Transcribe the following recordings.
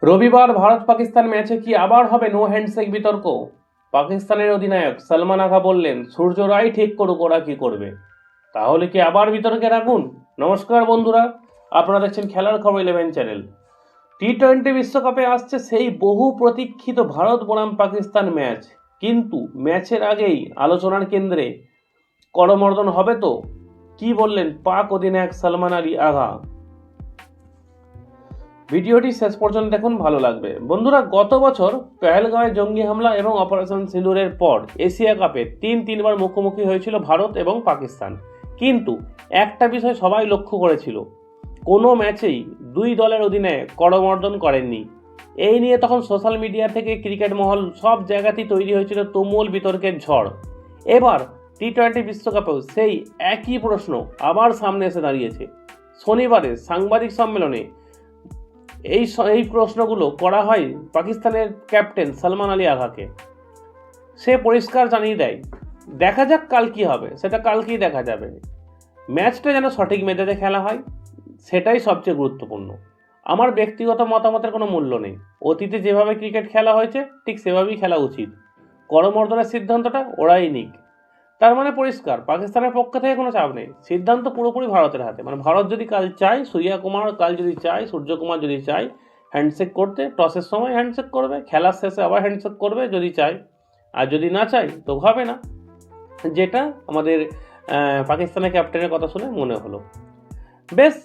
রবিবার ভারত পাকিস্তান ম্যাচে কি আবার হবে নো হ্যান্ডশেক বিতর্ক? পাকিস্তানের অধিনায়ক সালমান আগা বললেন, সূর্য রায় ঠিক করুক ওরা কি করবে। তাহলে কি আবার বিতর্কে রাখুন? নমস্কার বন্ধুরা, আপনারা দেখছেন খেলার খবর 11 চ্যানেল। টি-20 বিশ্বকাপে আসছে সেই বহু প্রতীক্ষিত ভারত বনাম পাকিস্তান ম্যাচ, কিন্তু ম্যাচের আগেই আলোচনার কেন্দ্রে করমর্দন হবে তো? কি বললেন পাক অধিনায়ক সালমান আলী আগা? ভিডিওটি শেষ পর্যন্ত দেখুন, ভালো লাগবে। বন্ধুরা, গত বছর পেহেলগাঁওয়ে জঙ্গি হামলা এবং অপারেশন সিঁদুরের পর এশিয়া কাপে তিনবার মুখোমুখি হয়েছিল ভারত এবং পাকিস্তান। কিন্তু একটা বিষয় সবাই লক্ষ্য করেছিল, কোনো ম্যাচেই দুই দলের অধিনায়ক করমর্দন করেননি। এই নিয়ে তখন সোশ্যাল মিডিয়া থেকে ক্রিকেট মহল সব জায়গাতেই তৈরি হয়েছিল তুমুল বিতর্কের ঝড়। এবার টি-20 বিশ্বকাপেও সেই একই প্রশ্ন আবার সামনে এসে দাঁড়িয়েছে। শনিবারে সাংবাদিক সম্মেলনে এই প্রশ্নগুলো করা হয় পাকিস্তানের ক্যাপ্টেন সালমান আলী আগাকে। সে পরিষ্কার জানিয়ে দেয়, দেখা যাক কাল কী হবে, সেটা কালকেই দেখা যাবে। ম্যাচটা যেন সঠিক মেজাজে খেলা হয়, সেটাই সবচেয়ে গুরুত্বপূর্ণ। আমার ব্যক্তিগত মতামতের কোনো মূল্য নেই। অতীতে যেভাবে ক্রিকেট খেলা হয়েছে ঠিক সেভাবেই খেলা উচিত। করমর্দনের সিদ্ধান্তটা ওরাই নিক। তার মানে পরিষ্কার, পাকিস্তানের পক্ষ থেকে কোনো চাপ নেই, সিদ্ধান্ত পুরোপুরি ভারতের হাতে। মানে ভারত যদি কাল চায়, সূর্যকুমার কাল যদি চায়, সূর্যকুমার যদি চায় হ্যান্ডশেক করতে, টসের সময় হ্যান্ডশেক করবে, খেলার শেষে আবার হ্যান্ডশেক করবে যদি চায়, আর যদি না চায় তো হবে না। যেটা আমাদের পাকিস্তানের ক্যাপ্টেনের কথা শুনে মনে হলো। বেশ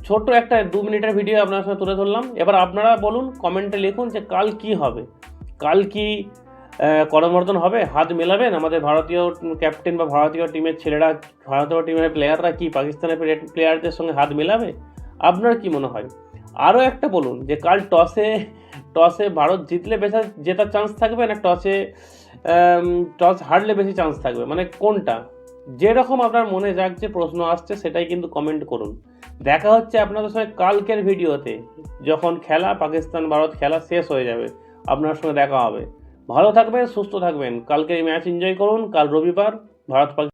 ছোট একটা 2 মিনিটের ভিডিও আপনার সঙ্গে তুলে ধরলাম। এবার আপনারা বলুন, কমেন্টে লিখুন যে কাল কি হবে। কাল কি করমর্দন হবে? হাত মেলাবেন আমাদের ভারতীয় ক্যাপ্টেন বা ভারতীয় টিমের ছেলেরা, ভারতীয় টিমের প্লেয়াররা কি পাকিস্তানের প্লেয়ারদের সঙ্গে হাত মেলাবে? আপনার কি মনে হয়? আরও একটা বলুন যে কাল টসে ভারত জিতলে বেশি জেতার চান্স থাকবে, না টস হারলে বেশি চান্স থাকবে? মানে কোনটা? যেরকম আপনার মনে যাক যে প্রশ্ন আসছে সেটাই কিন্তু কমেন্ট করুন। দেখা হচ্ছে আপনাদের সঙ্গে কালকের ভিডিওতে, যখন পাকিস্তান ভারত খেলা শেষ হয়ে যাবে আপনার সঙ্গে দেখা হবে। ভালো থাকবেন, সুস্থ থাকবেন, কালকে এই ম্যাচ এনজয় করুন। কাল রবিবার ভারত